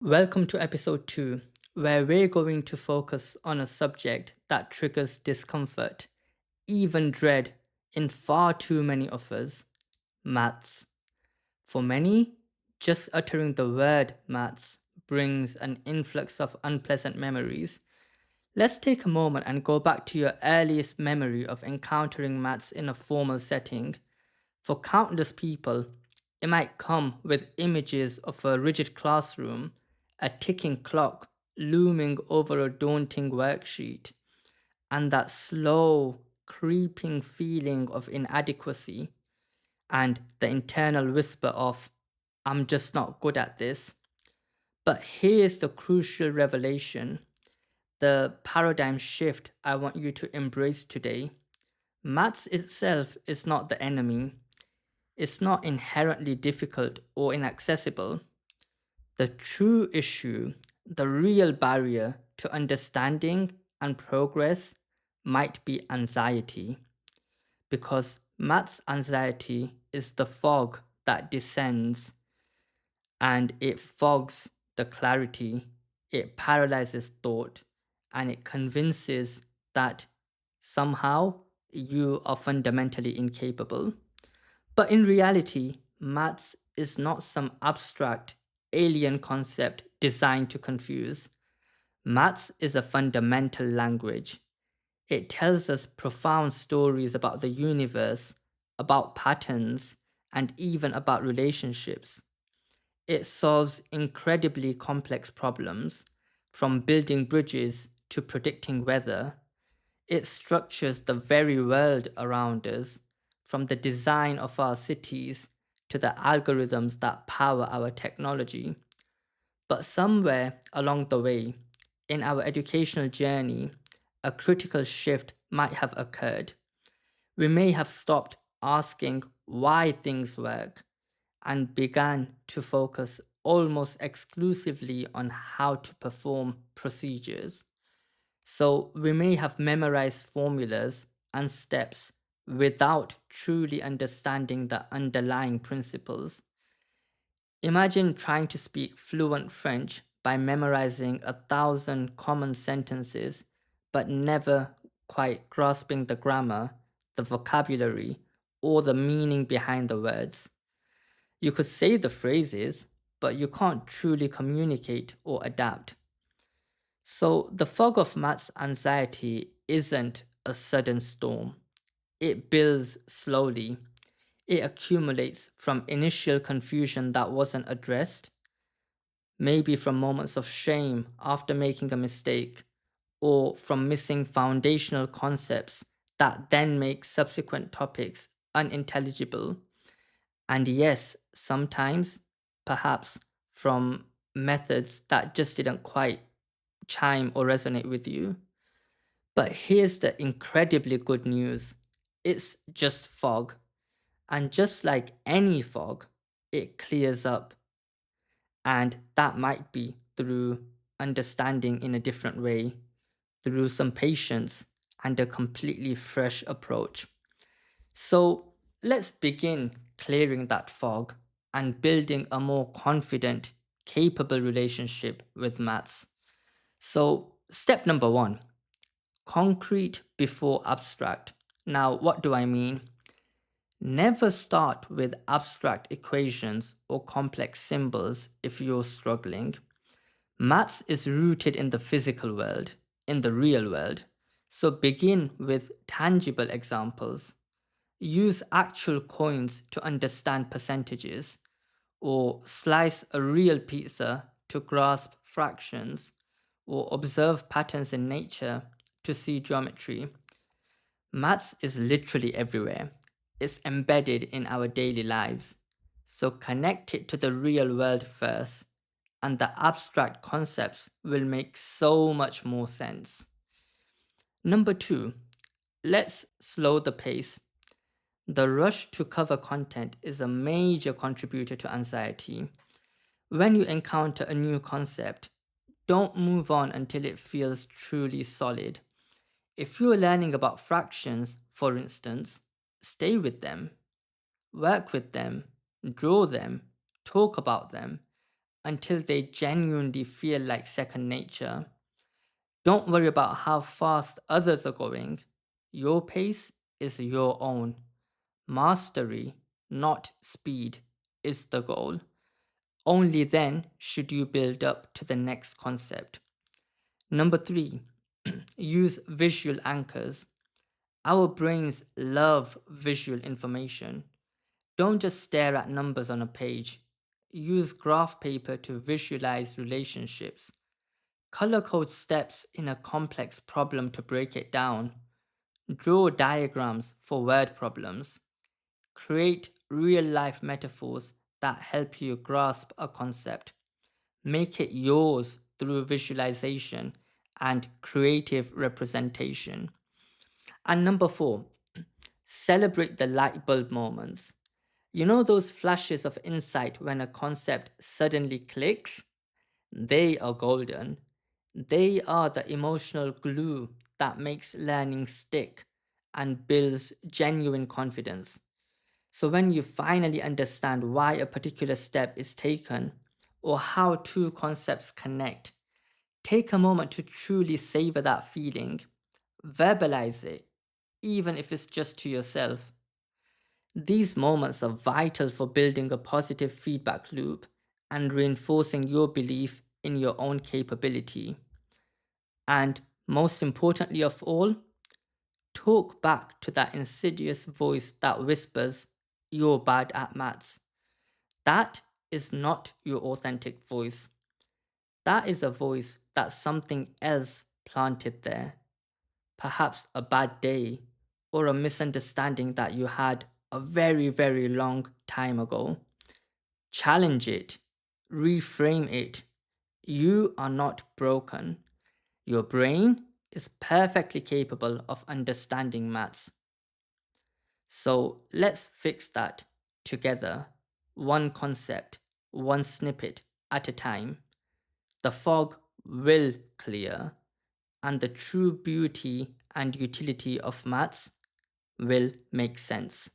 Welcome to episode 2, where we're going to focus on a subject that triggers discomfort, even dread, in far too many of us: maths. For many, just uttering the word maths brings an influx of unpleasant memories. Let's take a moment and go back to your earliest memory of encountering maths in a formal setting. For countless people, it might come with images of a rigid classroom, a ticking clock looming over a daunting worksheet, and that slow, creeping feeling of inadequacy and the internal whisper of, I'm just not good at this. But here's the crucial revelation, the paradigm shift I want you to embrace today. Maths itself is not the enemy. It's not inherently difficult or inaccessible. The true issue, the real barrier to understanding and progress might be anxiety, because maths anxiety is the fog that descends and it fogs the clarity, it paralyzes thought, and it convinces that somehow you are fundamentally incapable. But in reality, maths is not some abstract, alien concept designed to confuse. Maths is a fundamental language. It tells us profound stories about the universe, about patterns, and even about relationships. It solves incredibly complex problems, from building bridges to predicting weather. It structures the very world around us, from the design of our cities to the algorithms that power our technology. But somewhere along the way, in our educational journey, a critical shift might have occurred. We may have stopped asking why things work and began to focus almost exclusively on how to perform procedures. So we may have memorized formulas and steps without truly understanding the underlying principles. Imagine trying to speak fluent French by memorizing 1,000 common sentences, but never quite grasping the grammar, the vocabulary, or the meaning behind the words. You could say the phrases, but you can't truly communicate or adapt. So, the fog of maths anxiety isn't a sudden storm. It builds slowly. It accumulates from initial confusion that wasn't addressed, maybe from moments of shame after making a mistake, or from missing foundational concepts that then make subsequent topics unintelligible. And yes, sometimes, perhaps, from methods that just didn't quite chime or resonate with you. But here's the incredibly good news: it's just fog. And just like any fog, it clears up. And that might be through understanding in a different way, through some patience and a completely fresh approach. So let's begin clearing that fog and building a more confident, capable relationship with maths. So, step number 1: concrete before abstract. Now, what do I mean? Never start with abstract equations or complex symbols if you're struggling. Maths is rooted in the physical world, in the real world. So begin with tangible examples. Use actual coins to understand percentages, or slice a real pizza to grasp fractions, or observe patterns in nature to see geometry. Maths is literally everywhere. It's embedded in our daily lives. So connect it to the real world first, and the abstract concepts will make so much more sense. Number 2, let's slow the pace. The rush to cover content is a major contributor to anxiety. When you encounter a new concept, don't move on until it feels truly solid. If you're learning about fractions, for instance, stay with them, work with them, draw them, talk about them, until they genuinely feel like second nature. Don't worry about how fast others are going. Your pace is your own. Mastery, not speed, is the goal. Only then should you build up to the next concept. Number three, use visual anchors. Our brains love visual information. Don't just stare at numbers on a page. Use graph paper to visualize relationships. Color code steps in a complex problem to break it down. Draw diagrams for word problems. Create real life metaphors that help you grasp a concept. Make it yours through visualization and creative representation. And number four, celebrate the light bulb moments. You know those flashes of insight when a concept suddenly clicks? They are golden. They are the emotional glue that makes learning stick and builds genuine confidence. So, when you finally understand why a particular step is taken or how two concepts connect, take a moment to truly savor that feeling. Verbalize it, even if it's just to yourself. These moments are vital for building a positive feedback loop and reinforcing your belief in your own capability. And most importantly of all, talk back to that insidious voice that whispers, "You're bad at maths." That is not your authentic voice. That is a voice that something else planted there. Perhaps a bad day or a misunderstanding that you had a very, very long time ago. Challenge it, reframe it. You are not broken. Your brain is perfectly capable of understanding maths. So let's fix that together, one concept, one snippet at a time. The fog will clear, and the true beauty and utility of maths will make sense.